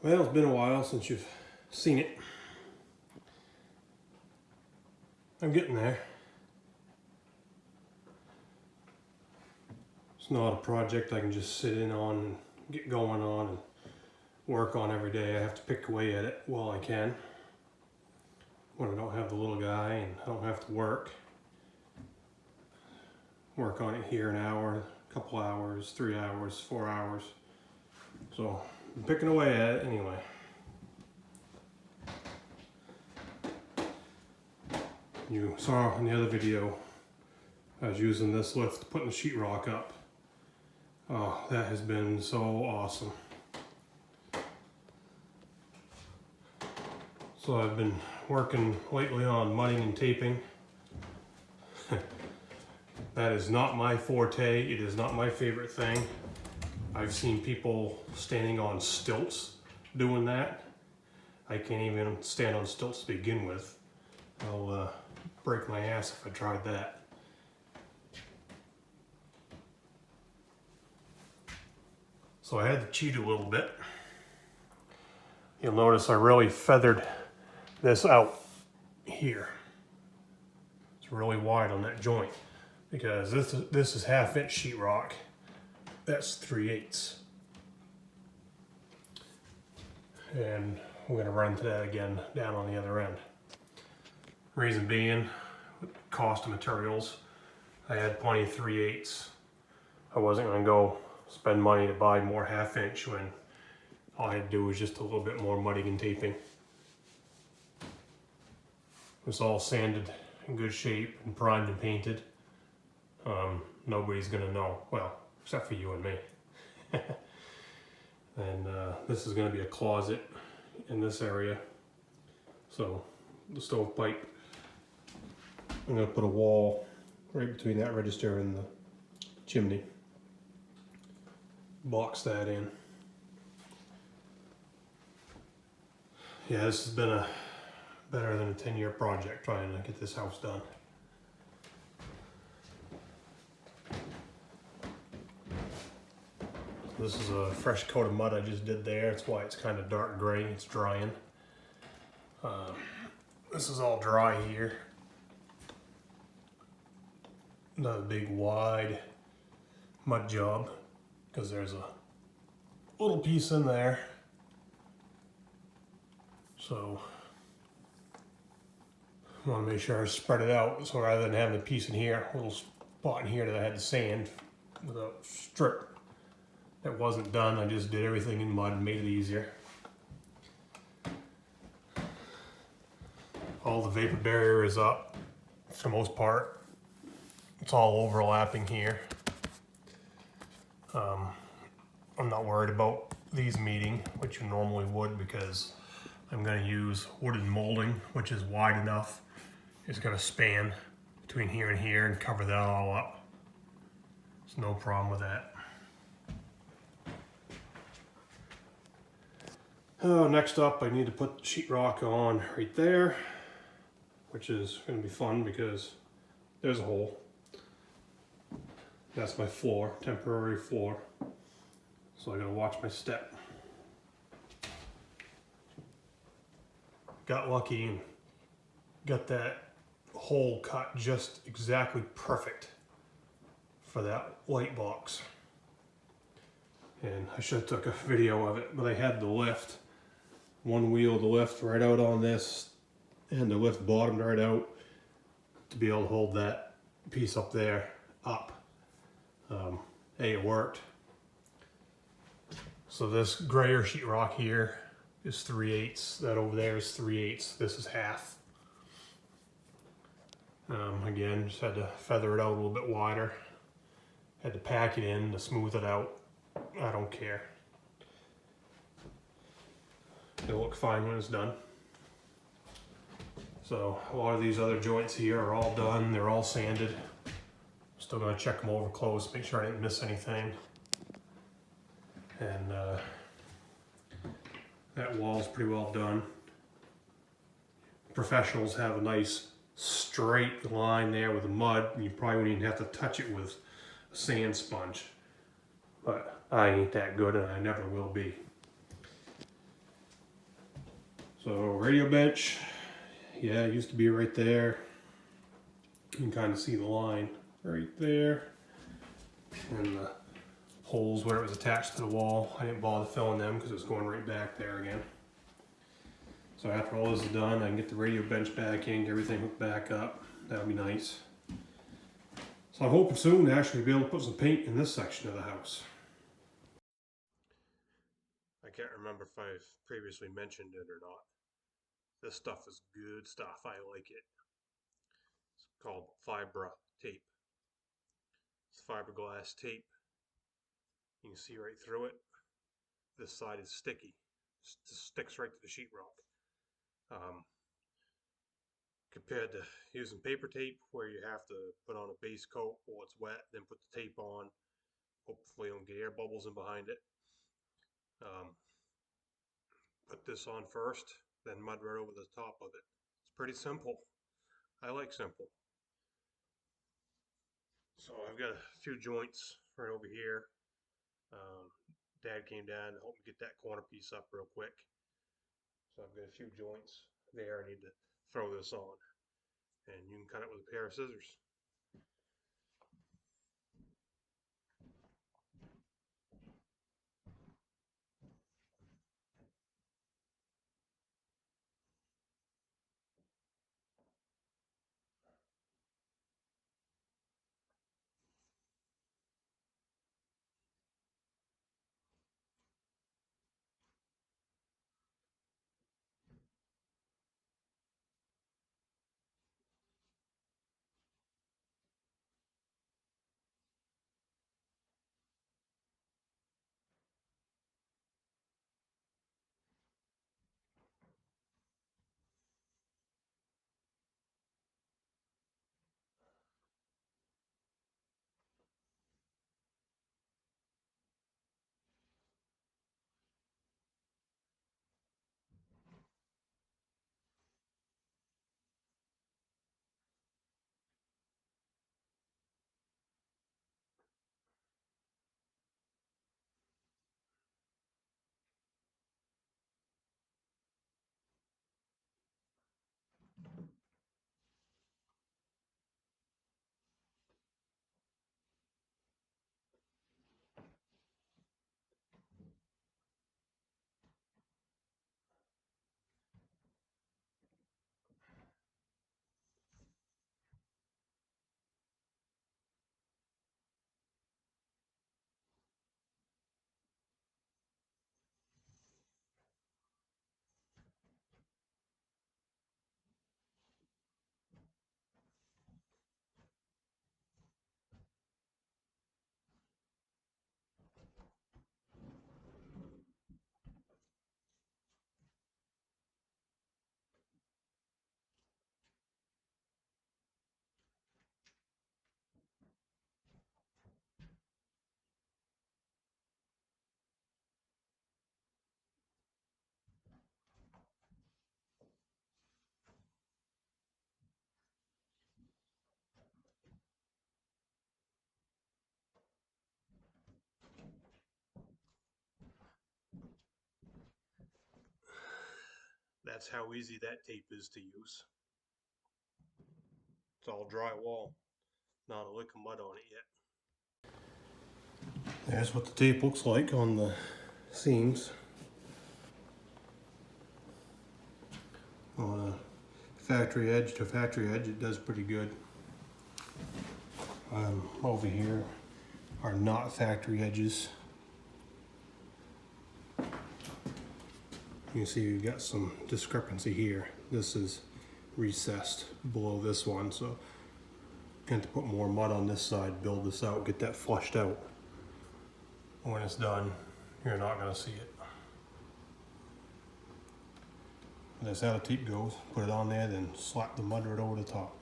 Well, it's been a while since you've seen it. I'm getting there. It's not a project I can just sit in on and get going on and work on every day. I have to pick away at it while I can. When I don't have the little guy and I don't have to work on it here an hour, a couple hours, 3 hours, 4 hours. So I'm picking away at it anyway. You saw in the other video, I was using this lift putting the sheetrock up. Oh, that has been so awesome. So I've been working lately on mudding and taping. That is not my forte. It is not my favorite thing. I've seen people standing on stilts doing that. I can't even stand on stilts to begin with. I'll break my ass if I tried that. So I had to cheat a little bit. You'll notice I really feathered this out here. It's really wide on that joint because this is 1/2 inch sheetrock. That's 3/8. And we're going to run to that again down on the other end. Reason being, cost of materials. I had plenty of 3/8. I wasn't going to go spend money to buy more 1/2 inch when all I had to do was just a little bit more mudding and taping. It's all sanded in good shape and primed and painted. Nobody's going to know. Well, except for you and me. And this is going to be a closet in this area. So the stovepipe, I'm going to put a wall right between that register and the chimney. Box that in. Yeah, this has been a better than a 10-year project trying to get this house done. This is a fresh coat of mud I just did there. That's why it's kind of dark gray. It's drying. This is all dry here. Another big wide mud job because there's a little piece in there. So I want to make sure I spread it out. So rather than having a piece in here, a little spot in here that I had to sand with a strip that wasn't done, I just did everything in mud and made it easier. All the vapor barrier is up for the most part. It's all overlapping here. I'm not worried about these meeting, which you normally would, because I'm going to use wooden molding, which is wide enough. It's going to span between here and here and cover that all up. There's no problem with that. Oh, next up, I need to put the sheetrock on right there, which is going to be fun because there's a hole. That's my floor, temporary floor. So I gotta watch my step. Got lucky and got that hole cut just exactly perfect for that light box. And I should have took a video of it, but I had the lift, one wheel of the lift right out on this, and the lift bottomed right out to be able to hold that piece up there up. It worked. So this grayer sheetrock here is 3/8. That over there is 3/8. This is 1/2. Again, just had to feather it out a little bit wider. Had to pack it in to smooth it out. I don't care. It'll look fine when it's done. So a lot of these other joints here are all done. They're all sanded. Still going to check them over close, make sure I didn't miss anything. And that wall's pretty well done. Professionals have a nice straight line there with the mud, and you probably wouldn't even have to touch it with a sand sponge. But I ain't that good, and I never will be. So radio bench, yeah, it used to be right there. You can kind of see the line right there. And the holes where it was attached to the wall, I didn't bother filling them because it was going right back there again. So after all this is done, I can get the radio bench back in, get everything hooked back up. That would be nice. So I'm hoping soon to actually be able to put some paint in this section of the house. I can't remember if I've previously mentioned it or not. This stuff is good stuff. I like it. It's called Fibra tape. It's fiberglass tape. You can see right through it. This side is sticky. It just sticks right to the sheetrock. Compared to using paper tape where you have to put on a base coat while it's wet, then put the tape on. Hopefully you don't get air bubbles in behind it. Put this on first, then mud right over the top of it. It's pretty simple. I like simple. So I've got a few joints right over here. Dad came down to help me get that corner piece up real quick. So I've got a few joints there I need to throw this on. And you can cut it with a pair of scissors. That's how easy that tape is to use. It's all drywall, not a lick of mud on it yet. There's what the tape looks like on the seams. On a factory edge to factory edge, it does pretty good. Over here are not factory edges. You can see you've got some discrepancy here. This is recessed below this one, so I'm going to put more mud on this side, build this out, get that flushed out. When it's done, you're not going to see it. That's how the tape goes. Put it on there, then slap the mud right over the top.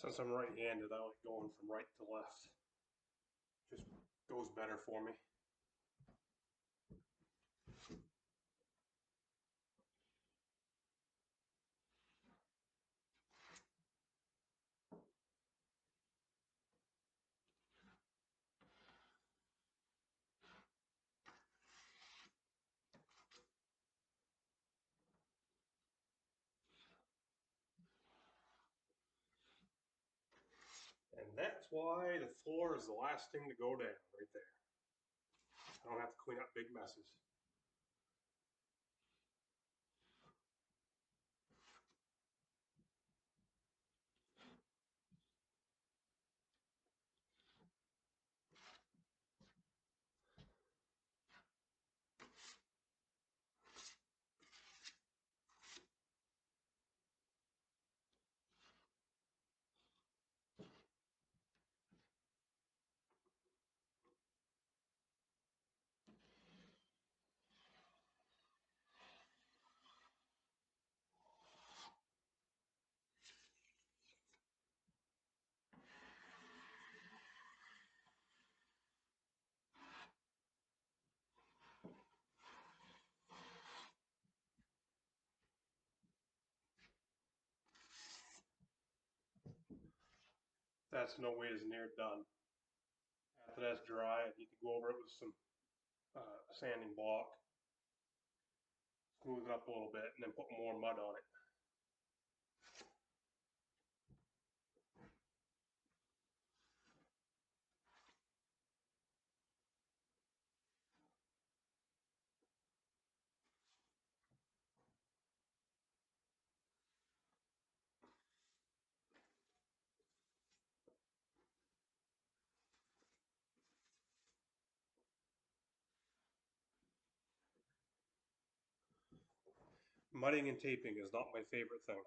Since I'm right-handed, I like going from right to left. Just goes better for me. And that's why the floor is the last thing to go down right there. I don't have to clean up big messes. That's no way is near done. After that's dry, I need to go over it with some sanding block, smooth it up a little bit, and then put more mud on it. Mudding and taping is not my favorite thing.